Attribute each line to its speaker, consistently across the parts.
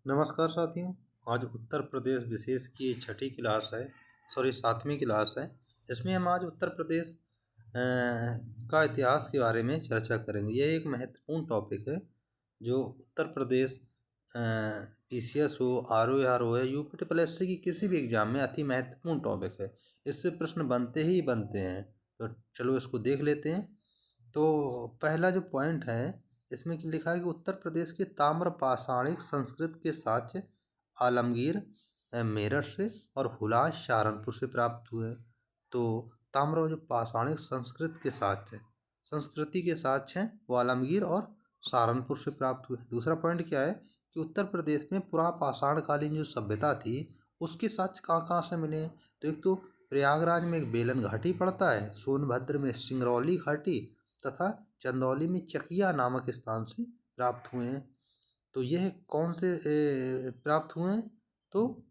Speaker 1: नमस्कार साथियों। आज उत्तर प्रदेश विशेष की छठी क्लास है, सॉरी 7वीं क्लास है। इसमें हम आज उत्तर प्रदेश का इतिहास के बारे में चर्चा करेंगे। यह एक महत्वपूर्ण टॉपिक है जो उत्तर प्रदेश पीसीएस हो, आरओ हो या यूपी ट्रिपल एससी की किसी भी एग्जाम में अति महत्वपूर्ण टॉपिक है। इससे प्रश्न बनते ही बनते हैं, तो चलो इसको देख लेते हैं। तो पहला जो पॉइंट है इसमें लिखा है कि उत्तर प्रदेश के ताम्र पाषाणिक संस्कृत के साक्ष्य आलमगीर मेरठ से और हुलास सहारनपुर से प्राप्त हुए। तो ताम्र जो पाषाणिक संस्कृति के साक्ष्य हैं वो आलमगीर और सहारनपुर से प्राप्त हुए। दूसरा पॉइंट क्या है कि उत्तर प्रदेश में पुरापाषाणकालीन जो सभ्यता थी उसके साक्ष्य कहाँ कहाँ से मिले। तो एक तो प्रयागराज में एक बेलन घाटी पड़ता है, सोनभद्र में सिंगरौली घाटी तथा चंदौली में चकिया नामक स्थान से प्राप्त हुए हैं। तो यह कौन से प्राप्त हुए हैं? तो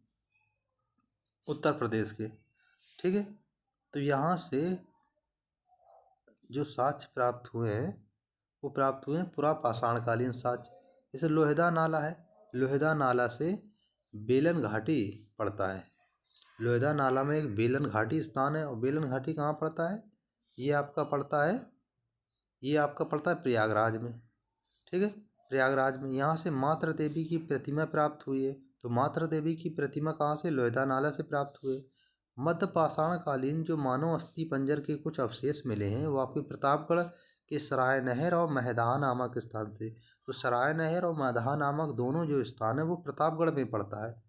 Speaker 1: उत्तर प्रदेश के, ठीक है। तो यहाँ से जो साक्ष्य प्राप्त हुए हैं वो प्राप्त हुए हैं पुरापाषाणकालीन साक्ष्य। जैसे लोहेदा नाला है, लोहेदा नाला से बेलन घाटी पड़ता है। लोहेदा नाला में एक बेलन घाटी स्थान है और बेलन घाटी कहाँ पड़ता है? ये आपका पड़ता है प्रयागराज में, ठीक है। प्रयागराज में यहाँ से मातृ देवी की प्रतिमा प्राप्त हुई है। तो मातृ देवी की प्रतिमा कहाँ से? लोहेदा नाला से प्राप्त हुए। मध्य पाषाण कालीन जो मानव अस्थि पंजर के कुछ अवशेष मिले हैं वो आपके प्रतापगढ़ के सराय नहर और महदाह नामक स्थान से। तो सराय नहर और महदाह नामक दोनों जो स्थान है वो प्रतापगढ़ में पड़ता है।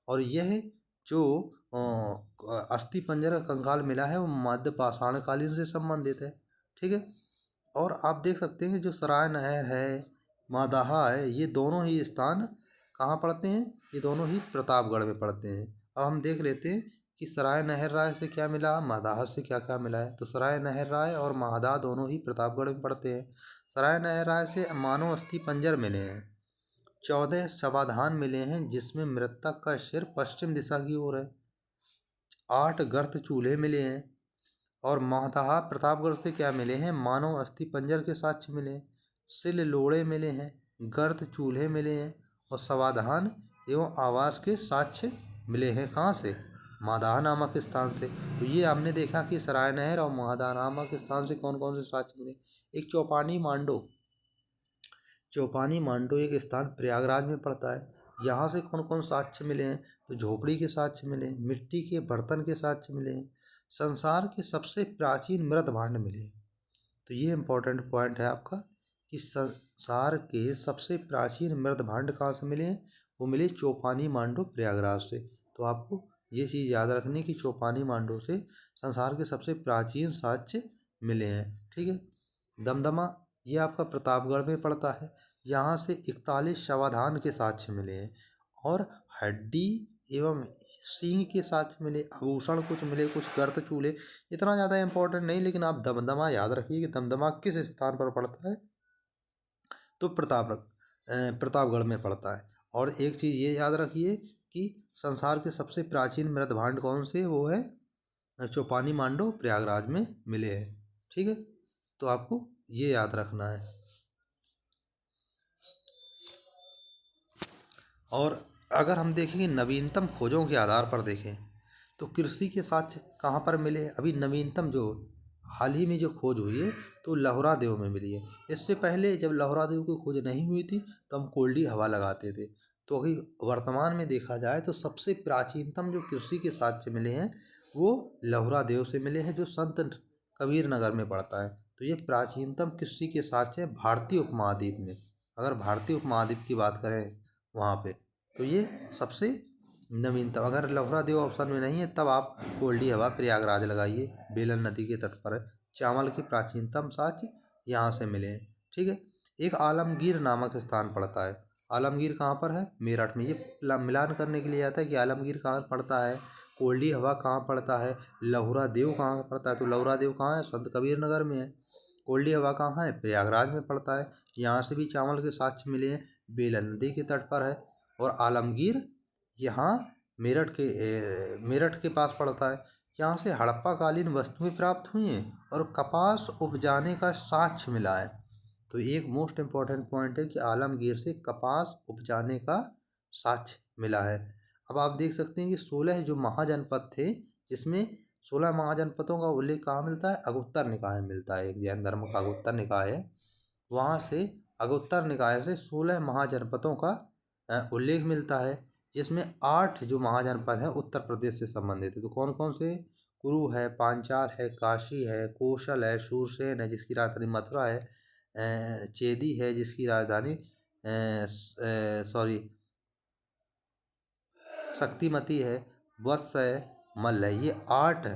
Speaker 1: और यह जो अस्थि पंजर का कंकाल मिला है वो मध्य पाषाण कालीन से संबंधित है, ठीक है। और आप देख सकते हैं कि जो सराय नहर है, मादाहा है, ये दोनों ही स्थान कहाँ पड़ते हैं? ये दोनों ही प्रतापगढ़ में पड़ते हैं। अब हम देख लेते हैं कि सराय नहर राय से क्या मिला, मादाहा से क्या क्या मिला है। तो सराय नहर राय और मादाहा दोनों ही प्रतापगढ़ में पड़ते हैं। सराय नहर राय से मानव अस्थि पंजर मिले हैं, 14 शवाधान मिले हैं जिसमें मृतक का सिर पश्चिम दिशा की ओर है। 8 गर्त चूल्हे मिले हैं। और महदाहा प्रतापगढ़ से क्या मिले हैं? मानव अस्थि पंजर के साक्ष्य मिले हैं, सिल लोड़े मिले हैं, गर्त चूल्हे मिले हैं और समाधान एवं आवास के साक्ष्य मिले हैं। कहाँ से? मादाहा नामक स्थान से। तो ये हमने देखा कि सराय नहर और मादाहा नामक स्थान से कौन कौन से साक्ष्य मिले। एक चौपानी मांडो एक स्थान प्रयागराज में पड़ता है। यहाँ से कौन कौन साक्ष्य मिले हैं? तो झोपड़ी के साक्ष्य मिले हैं, मिट्टी के बर्तन के साक्ष्य मिले हैं, संसार के सबसे प्राचीन मृत भांड मिले हैं। तो ये इंपॉर्टेंट पॉइंट है आपका कि संसार के सबसे प्राचीन मृत भांड कहाँ से मिले हैं? वो मिले चौपानी मांडो प्रयागराज से। तो आपको ये चीज़ याद रखनी कि चौपानी मांडो से संसार के सबसे प्राचीन साक्ष्य मिले हैं, ठीक है। दमदमा ये आपका प्रतापगढ़ में पड़ता है। यहाँ से 41 शवाधान के साक्ष्य मिले हैं और हड्डी एवं सींग के साक्ष्य मिले, आभूषण कुछ मिले, कुछ गर्त चूल्हे। इतना ज़्यादा इंपॉर्टेंट नहीं, लेकिन आप दमदमा याद रखिए कि दमदमा किस स्थान पर पड़ता है? तो प्रतापगढ़ में पड़ता है। और एक चीज़ ये याद रखिए कि संसार के सबसे प्राचीन मृत भांड कौन से? वो है चौपानी मांडो प्रयागराज में मिले हैं, ठीक है। तो आपको ये याद रखना है। और अगर हम देखें कि नवीनतम खोजों के आधार पर देखें तो कृषि के साक्ष्य कहाँ पर मिले? अभी नवीनतम जो हाल ही में जो खोज हुई है तो लहुरा देव में मिली है। इससे पहले जब लहुरा देव की खोज नहीं हुई थी तो हम कोल्डी हवा लगाते थे। तो अभी वर्तमान में देखा जाए तो सबसे प्राचीनतम जो कृषि के साक्ष्य मिले हैं वो लहुरा देव से मिले हैं, जो संत कबीर नगर में पड़ता है। तो ये प्राचीनतम कृषि के साक्ष्य हैं भारतीय उपमहाद्वीप में। अगर भारतीय उपमहाद्वीप की बात करें वहाँ पे तो ये सबसे नवीनतम। अगर लहुरा देव ऑप्शन में नहीं है तब आप कोल्डी हवा प्रयागराज लगाइए, बेलन नदी के तट पर है। चावल के प्राचीनतम साक्ष्य यहाँ से मिले हैं, ठीक है। एक आलमगीर नामक स्थान पड़ता है। आलमगीर कहाँ पर है? मेरठ में। ये मिलान करने के लिए आता है कि आलमगीर कहाँ पड़ता है, कोल्डी हवा कहाँ पड़ता है, लहुरा देव कहाँ पड़ता है। तो लहुरा देव कहाँ है? संत कबीर नगर में है। कोल्डी हवा कहाँ है? प्रयागराज में पड़ता है। यहाँ से भी चावल के साक्ष्य मिले हैं, बेलन नदी के तट पर है। और आलमगीर यहाँ मेरठ के पास पड़ता है। यहाँ से हड़प्पा कालीन वस्तुएं प्राप्त हुई हैं और कपास उपजाने का साक्ष्य मिला है। तो एक मोस्ट इम्पॉर्टेंट पॉइंट है कि आलमगीर से कपास उपजाने का साक्ष्य मिला है। अब आप देख सकते हैं कि 16 जो महाजनपद थे, इसमें 16 महाजनपदों का उल्लेख कहाँ मिलता है? अगुत्तर निकाय में मिलता है। एक जैन धर्म का अगुत्तर निकाय है, वहाँ से अगुत्तर निकाय से 16 महाजनपदों का उल्लेख मिलता है, जिसमें 8 जो महाजनपद हैं उत्तर प्रदेश से संबंधित है। तो कौन कौन से? कुरु है, पांचाल है, काशी है, कौशल है, शूरसेन है जिसकी राजधानी मथुरा है, चेदी है जिसकी राजधानी शक्तिमती है, वत्स है, मल्ल है। ये 8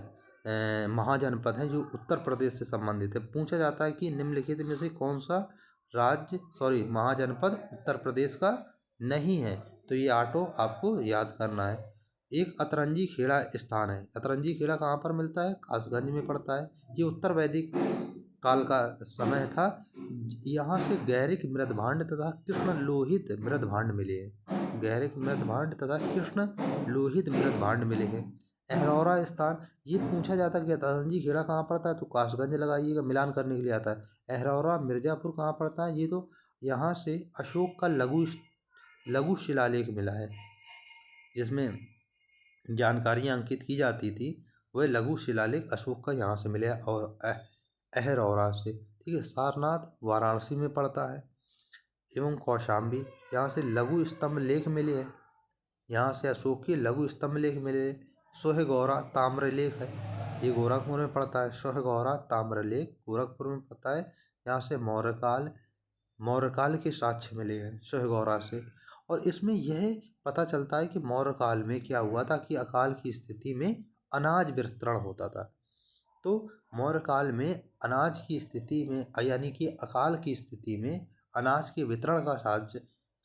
Speaker 1: महाजनपद हैं जो उत्तर प्रदेश से संबंधित है। पूछा जाता है कि निम्नलिखित में से कौन सा महाजनपद उत्तर प्रदेश का नहीं है? तो ये 8 आपको याद करना है। एक अतरंजी खेड़ा स्थान है। अतरंजी खेड़ा कहाँ पर मिलता है? कासगंज में पड़ता है। ये उत्तर वैदिक काल का समय था। यहाँ से गहरिक मृदभांड तथा कृष्ण लोहित मृदभांड मिले हैं। गहरिक मृदभांड तथा कृष्ण लोहित मृदभांड मिले हैं। अहरौरा स्थान, ये पूछा जाता है कि अतरंजी खेड़ा कहाँ पड़ता है? तो कासगंज लगाइएगा, मिलान करने के लिए आता है। अहरौरा मिर्जापुर कहाँ पड़ता है? ये तो यहाँ से अशोक का लघु शिलालेख मिला है, जिसमें जानकारियाँ अंकित की जाती थी। वह लघु शिलालेख अशोक का यहाँ से मिले और अहरौरा से। ठीक है। सारनाथ वाराणसी में पड़ता है। एवं कौशाम्बी, यहाँ से लघु स्तंभ लेख मिले हैं। यहाँ से अशोक के लघु स्तंभ लेख मिले। सोहगौरा ताम्रलेख है, ये गोरखपुर में पड़ता है। सोहगौरा ताम्रलेख गोरखपुर में पड़ता है। यहाँ से मौर्यकाल के साक्ष्य मिले हैं सोहगौरा से। और इसमें यह पता चलता है कि मौर्य काल में क्या हुआ था कि अकाल की स्थिति में अनाज वितरण होता था। तो मौर्य काल में अनाज की स्थिति में यानी कि अकाल की स्थिति में अनाज के वितरण का साक्ष्य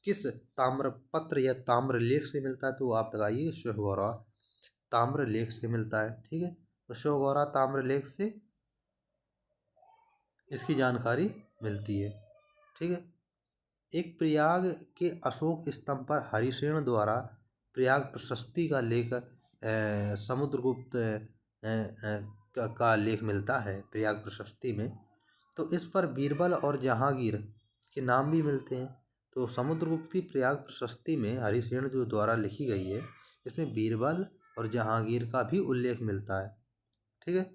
Speaker 1: किस ताम्रपत्र या ताम्रलेख से मिलता है? तो आप लगाइए सोहगौरा ताम्रलेख से मिलता है। ठीक है। तो सोहगौरा ताम्रलेख से इसकी जानकारी मिलती है। ठीक है। एक प्रयाग के अशोक स्तंभ पर हरिसेन द्वारा प्रयाग प्रशस्ति का लेख समुद्रगुप्त का लेख मिलता है प्रयाग प्रशस्ति में। तो इस पर बीरबल और जहांगीर के नाम भी मिलते हैं। तो समुद्रगुप्त की प्रयाग प्रशस्ति में हरिसेन जो द्वारा लिखी गई है, इसमें बीरबल और जहांगीर का भी उल्लेख मिलता है। ठीक है।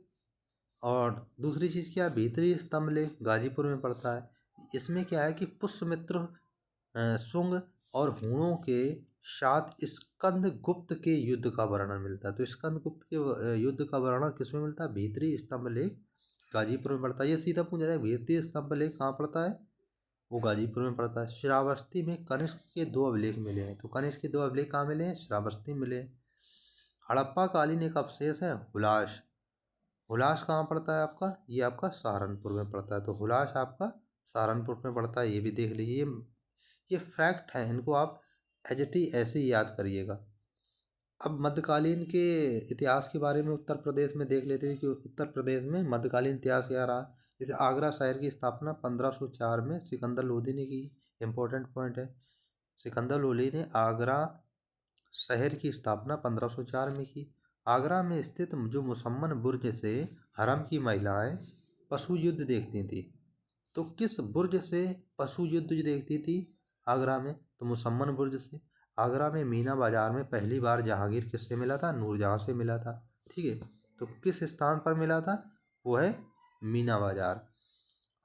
Speaker 1: और दूसरी चीज़ क्या है? भीतरी स्तंभ लेख गाजीपुर में पड़ता है। इसमें क्या है कि पुष्यमित्र शुंग और हूणों के साथ स्कंदगुप्त के युद्ध का वर्णन मिलता है। तो स्कंदगुप्त के युद्ध का वर्णन किसमें मिलता है? भीतरी स्तंभ लेख गाजीपुर में पड़ता है। ये सीधा पूछा जाए भीतरी स्तंभ लेख कहाँ पड़ता है? वो गाजीपुर में पड़ता है। श्रावस्ती में कनिष्क के 2 अभिलेख मिले हैं। तो कनिष्क के 2 अभिलेख कहाँ मिले हैं? श्रावस्ती मिले। हड़प्पा कालीन एक अवशेष है हुलास। हुलास कहाँ पड़ता है आपका? ये आपका सहारनपुर में पड़ता है। तो हुलास आपका सहारनपुर में पड़ता है। ये भी देख लीजिए, ये फैक्ट है, इनको आप एज इट इज ऐसे ही याद करिएगा। अब मध्यकालीन के इतिहास के बारे में उत्तर प्रदेश में देख लेते हैं कि उत्तर प्रदेश में मध्यकालीन इतिहास क्या रहा। जैसे आगरा शहर की स्थापना 1504 में सिकंदर लोदी ने की। इम्पोर्टेंट पॉइंट है, सिकंदर लोदी ने आगरा शहर की स्थापना 1504 में की। आगरा में स्थित जो मुसम्मन बुर्ज से हरम की महिलाएं पशु युद्ध देखती थी। तो किस बुर्ज से पशु युद्ध देखती थी आगरा में? तो मुसम्मन बुर्ज से। आगरा में मीना बाजार में पहली बार जहांगीर किससे मिला था? नूरजहां से मिला था। ठीक है। तो किस स्थान पर मिला था? वो है मीना बाजार।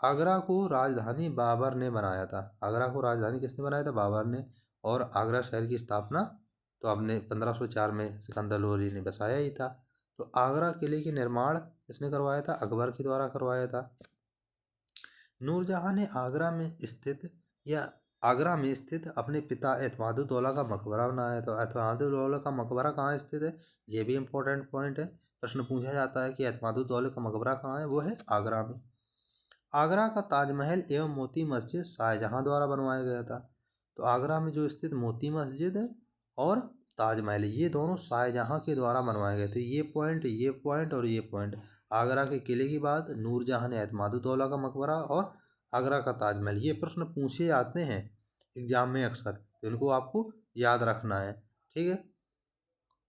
Speaker 1: आगरा को राजधानी बाबर ने बनाया था। आगरा को राजधानी किसने बनाया था? बाबर ने। और आगरा शहर की स्थापना तो आपने 1504 में सिकंदर लोदी ने बसाया ही था। तो आगरा किले के निर्माण किसने करवाया था? अकबर के द्वारा करवाया था। नूरजहां ने आगरा में स्थित अपने पिता एतमादुद्दौला का मकबरा बनाया। तो एतमादुद्दौला का मकबरा कहाँ स्थित है? ये भी इम्पोर्टेंट पॉइंट है, प्रश्न पूछा जाता है कि एतमादुद्दौला का मकबरा कहाँ है? वो है आगरा में। आगरा का ताजमहल एवं मोती मस्जिद शाहजहां द्वारा बनवाया गया था। तो आगरा में जो स्थित मोती मस्जिद है और ताजमहल, ये दोनों शाहजहां के द्वारा बनवाए गए थे। ये पॉइंट और ये पॉइंट। आगरा के किले की बात, नूरजहां ने एतमादुद्दौला का मकबरा और आगरा का ताजमहल। ये प्रश्न पूछे जाते हैं एग्जाम में अक्सर, तो इनको आपको याद रखना है। ठीक है।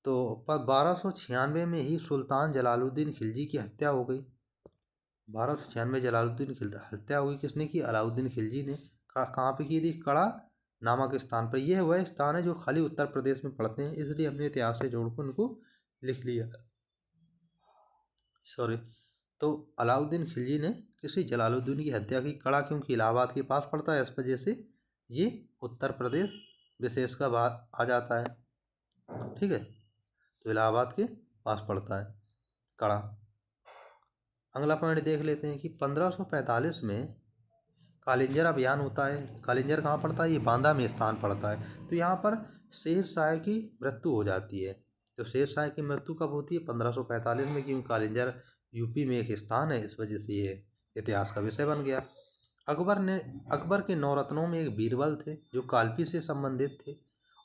Speaker 1: तो 1296 में ही सुल्तान जलालुद्दीन खिलजी की हत्या हो गई। 1296 जलालुद्दीन हत्या हुई। किसने की? अलाउद्दीन खिलजी ने। कहाँ पे की थी? कड़ा नामक स्थान पर। यह वह स्थान है जो खाली उत्तर प्रदेश में पड़ते हैं, इसलिए हमने इतिहास से जोड़कर उनको लिख लिया। सॉरी। तो अलाउद्दीन खिलजी ने किसी जलालुद्दीन की हत्या की। कड़ा क्योंकि इलाहाबाद के पास पड़ता है, इस वजह से ये उत्तर प्रदेश विशेष का बात आ जाता है। ठीक है, तो इलाहाबाद के पास पड़ता है कड़ा। अगला पॉइंट देख लेते हैं कि 1545 में कालिंजर अभियान होता है। कालिंजर कहाँ पड़ता है? ये बांदा में स्थान पड़ता है। तो यहाँ पर शेर शाह की मृत्यु हो जाती है। तो शेर शाह की मृत्यु कब होती है? 1545 में, क्योंकि कालिंजर यूपी में एक स्थान है, इस वजह से ये इतिहास का विषय बन गया। अकबर के नौरत्नों में एक बीरबल थे जो कालपी से संबंधित थे,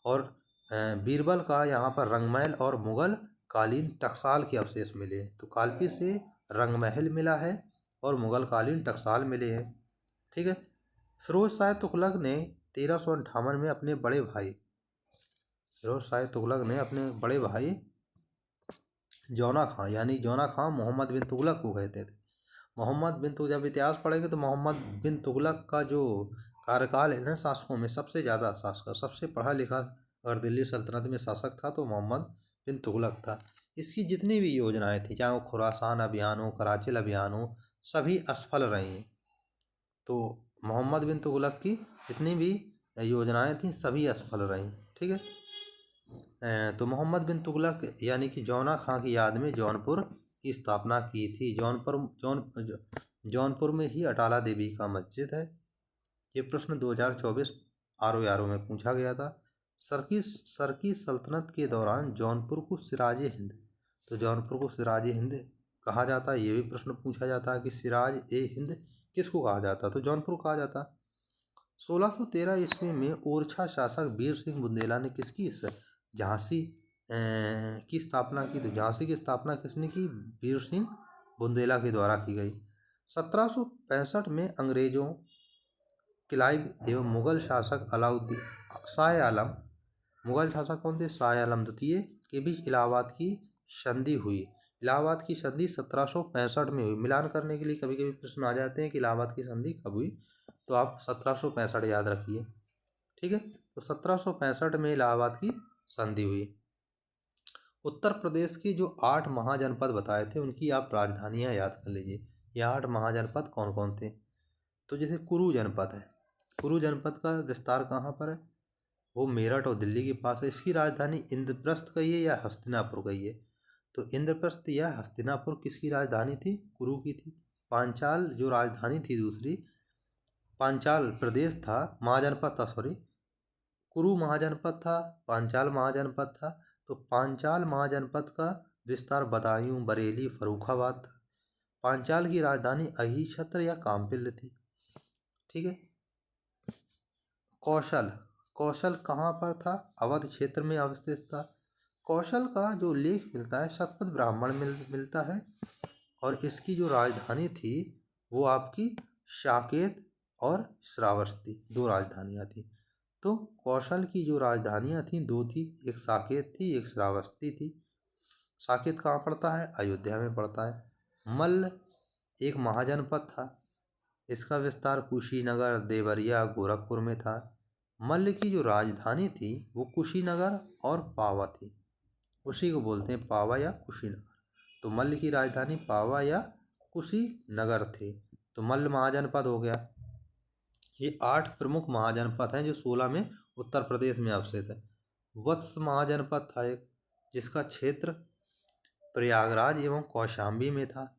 Speaker 1: और बीरबल का यहाँ पर रंगमहल और मुगल कालीन टकसाल के अवशेष मिले हैं। तो कालपी से रंगमहल मिला है और मुगल कालीन टकसाल मिले हैं। ठीक है। फिरोज शाह तुगलक ने 1358 में अपने बड़े भाई जौना खां, यानी जौना खां मोहम्मद बिन तुगलक को कहते थे। मोहम्मद बिन तुगलक, जब इतिहास पढ़ेंगे तो मोहम्मद बिन तुगलक का जो कार्यकाल है ना, शासकों में सबसे ज़्यादा शासक, सबसे पढ़ा लिखा अगर दिल्ली सल्तनत में शासक था तो मोहम्मद बिन तुगलक था। इसकी जितनी भी योजनाएं थी, चाहे वो खुरासान अभियान हो, कराचिल अभियान हो, सभी असफल रही। तो मोहम्मद बिन तुगलक की जितनी भी योजनाएं थीं सभी असफल रहीं। ठीक है। तो मोहम्मद बिन तुगलक यानी कि जौना खां की याद में जौनपुर की स्थापना की थी। जौनपुर में ही अटाला देवी का मस्जिद है। ये प्रश्न 2024 RO में पूछा गया था। सर की सल्तनत के दौरान जौनपुर को सिराज हिंद, तो जौनपुर को सिराज हिंद कहा जाता है। ये भी प्रश्न पूछा जाता है कि सिराज ए हिंद किसको कहा जाता, तो जौनपुर कहा जाता। 1613 ईस्वी में ओरछा शासक वीर सिंह बुंदेला ने किसकी झांसी की स्थापना की। तो झांसी की स्थापना किसने की? वीर सिंह बुंदेला के द्वारा की गई। 1765 में अंग्रेजों क्लाइव एवं मुगल शासक अलाउद्दीन शाह आलम, मुगल शासक कौन थे? शाह आलम द्वितीय के बीच इलाहाबाद की संधि हुई। इलाहाबाद की संधि 1765 में हुई। मिलान करने के लिए कभी कभी प्रश्न आ जाते हैं कि इलाहाबाद की संधि कब हुई, तो आप 1765 याद रखिए। ठीक है, तो 1765 में इलाहाबाद की संधि हुई। उत्तर प्रदेश की जो 8 महाजनपद बताए थे उनकी आप राजधानियां याद कर लीजिए। ये 8 महाजनपद कौन कौन थे? तो जैसे कुरु जनपद है, कुरु जनपद का विस्तार कहाँ पर है? वो मेरठ और दिल्ली के पास है। इसकी राजधानी इंद्रप्रस्थ कहिए या हस्तिनापुर कहिए। तो इंद्रप्रस्थ या हस्तिनापुर किसकी राजधानी थी? कुरु की थी। पांचाल जो राजधानी थी दूसरी, पांचाल प्रदेश था, महाजनपद था, सॉरी, कुरु महाजनपद था, पांचाल महाजनपद था। तो पांचाल महाजनपद का विस्तार बदायूं, बरेली, फर्रुखाबाद था। पांचाल की राजधानी अहिछत्र या काम्पिल्य थी। ठीक है। कौशल कहाँ पर था? अवध क्षेत्र में अवस्थित था। कौशल का जो लेख मिलता है शतपथ ब्राह्मण मिलता है, और इसकी जो राजधानी थी वो आपकी साकेत और श्रावस्ती, 2 राजधानियाँ थी। तो कौशल की जो राजधानियाँ थीं 2 थी, एक साकेत थी, एक श्रावस्ती थी। साकेत कहाँ पड़ता है? अयोध्या में पड़ता है। मल्ल एक महाजनपद था, इसका विस्तार कुशीनगर, देवरिया, गोरखपुर में था। मल्ल की जो राजधानी थी वो कुशीनगर और पावा थी, उसी को बोलते हैं पावा या कुशीनगर। तो मल्ल की राजधानी पावा या कुशीनगर थी। तो मल्ल महाजनपद हो गया। ये 8 प्रमुख महाजनपद हैं जो 16 में उत्तर प्रदेश में अवस्थित है। वत्स महाजनपद था एक, जिसका क्षेत्र प्रयागराज एवं कौशाम्बी में था,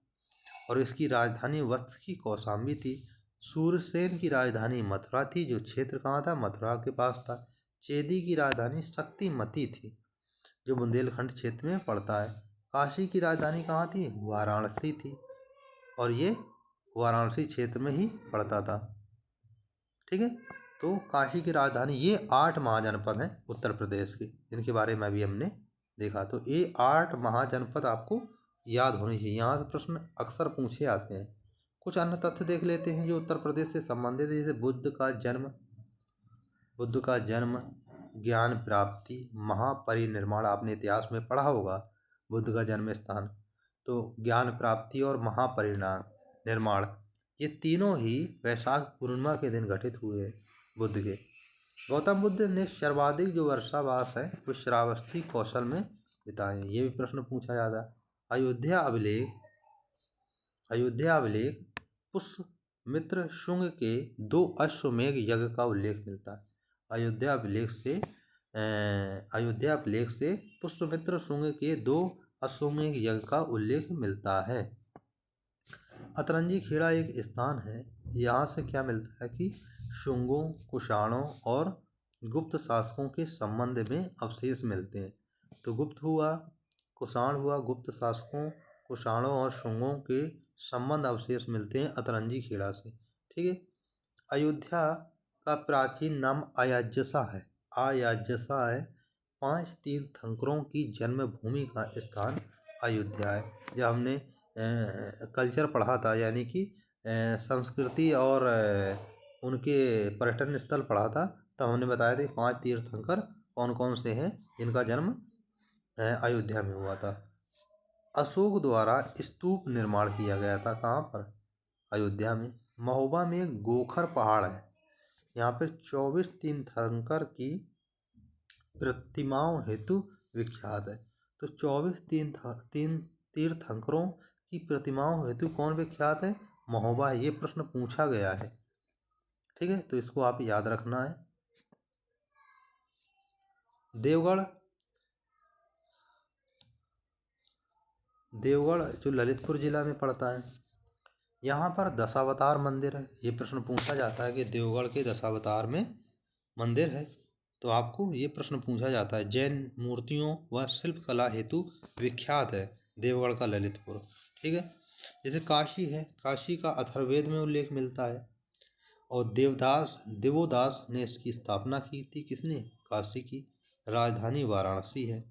Speaker 1: और इसकी राजधानी वत्स की कौशाम्बी थी। सूरसेन की राजधानी मथुरा थी, जो क्षेत्र कहाँ था? मथुरा के पास था। चेदी की राजधानी शक्तिमती थी, जो बुंदेलखंड क्षेत्र में पड़ता है। काशी की राजधानी कहाँ थी? वाराणसी थी, और ये वाराणसी क्षेत्र में ही पड़ता था। ठीक है, तो काशी की राजधानी, ये 8 महाजनपद हैं उत्तर प्रदेश के, जिनके बारे में अभी हमने देखा। तो ये 8 महाजनपद आपको याद होने चाहिए। यहाँ से प्रश्न अक्सर पूछे आते हैं। कुछ अन्य तथ्य देख लेते हैं जो उत्तर प्रदेश से संबंधित है। जैसे बुद्ध का जन्म, ज्ञान प्राप्ति, महापरिनिर्वाण, आपने इतिहास में पढ़ा होगा बुद्ध का जन्म स्थान। तो ज्ञान प्राप्ति और महापरिनिर्वाण ये तीनों ही वैशाख पूर्णिमा के दिन घटित हुए बुद्ध के। गौतम बुद्ध ने सर्वाधिक जो वर्षावास है वो श्रावस्ती कौशल में बिताए। ये भी प्रश्न पूछा जाता है। अयोध्या अभिलेख पुष्यमित्र शुंग के 2 अश्वमेध यज्ञ का उल्लेख मिलता है। अयोध्या अभिलेख से पुष्यमित्र शुंग के 2 अश्वमेध यज्ञ का उल्लेख मिलता है। अतरंजी खेड़ा एक स्थान है, यहाँ से क्या मिलता है कि शुंगों, कुषाणों और गुप्त शासकों के संबंध में अवशेष मिलते हैं। तो गुप्त हुआ, कुषाण हुआ, गुप्त शासकों, कुषाणों और शुंगों के संबंध अवशेष मिलते हैं अतरंजी खेड़ा से। ठीक है। अयोध्या का प्राचीन नाम अयाज्यसा है। 5 तीर्थंकरों की जन्मभूमि का स्थान अयोध्या है। जब हमने कल्चर पढ़ा था, यानी कि संस्कृति और उनके पर्यटन स्थल पढ़ा था, तब हमने बताया था 5 तीर्थंकर कौन कौन से हैं जिनका जन्म अयोध्या में हुआ था। अशोक द्वारा स्तूप निर्माण किया गया था। कहाँ पर? अयोध्या में। महोबा में गोखर पहाड़ है, यहाँ पर 24 तीर्थंकर की प्रतिमाओं हेतु विख्यात है। तो 24 तीर्थंकरों की प्रतिमाओं हेतु कौन विख्यात है? महोबा। ये प्रश्न पूछा गया है। ठीक है, तो इसको आप याद रखना है। देवगढ़ जो ललितपुर जिला में पड़ता है, यहाँ पर दशावतार मंदिर है। ये प्रश्न पूछा जाता है कि देवगढ़ के दशावतार में मंदिर है, तो आपको ये प्रश्न पूछा जाता है। जैन मूर्तियों व शिल्पकला हेतु विख्यात है देवगढ़ का ललितपुर। ठीक है। जैसे काशी है, काशी का अथर्ववेद में उल्लेख मिलता है। और देवोदास ने इसकी स्थापना की थी। किसने? काशी की। राजधानी वाराणसी है।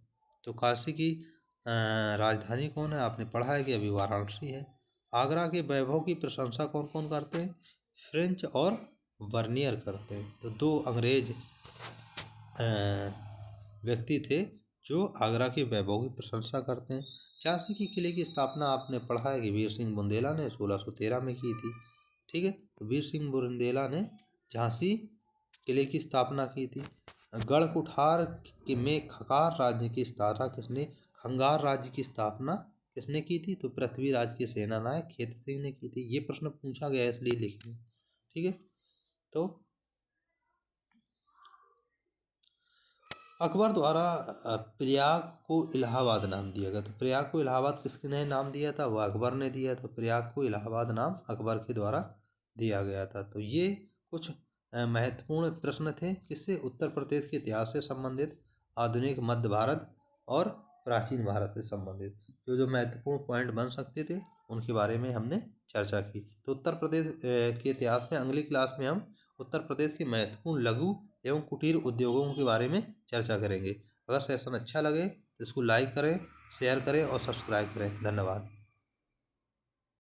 Speaker 1: तो काशी की राजधानी कौन है? आपने पढ़ा है कि अभी वाराणसी है। आगरा के वैभव की प्रशंसा कौन कौन करते हैं? फ्रेंच और वर्नियर करते हैं। तो 2 अंग्रेज व्यक्ति थे जो आगरा के वैभव की प्रशंसा करते हैं। झांसी के किले की स्थापना आपने पढ़ा है कि वीर सिंह बुंदेला ने 1613 में की थी। ठीक है। तो वीर सिंह बुंदेला ने झांसी किले की स्थापना की थी। गढ़ कुठार में खंगार राज्य की स्थापना किसने? खंगार राज्य की स्थापना किसने की थी? तो पृथ्वीराज के सेनानायक खेत सिंह ने की थी। ये प्रश्न पूछा गया इसलिए लिखे। ठीक है। तो अकबर द्वारा प्रयाग को इलाहाबाद नाम दिया गया। तो प्रयाग को इलाहाबाद किसने नाम दिया था? वह अकबर ने दिया। तो प्रयाग को इलाहाबाद नाम अकबर के द्वारा दिया गया था। तो ये कुछ महत्वपूर्ण प्रश्न थे। किससे? उत्तर प्रदेश के इतिहास से संबंधित, आधुनिक मध्य भारत और प्राचीन भारत से संबंधित जो महत्वपूर्ण पॉइंट बन सकते थे उनके बारे में हमने चर्चा की। तो उत्तर प्रदेश के इतिहास में अगली क्लास में हम उत्तर प्रदेश के महत्वपूर्ण लघु एवं कुटीर उद्योगों के बारे में चर्चा करेंगे। अगर सेशन अच्छा लगे तो इसको लाइक करें, शेयर करें और सब्सक्राइब करें। धन्यवाद।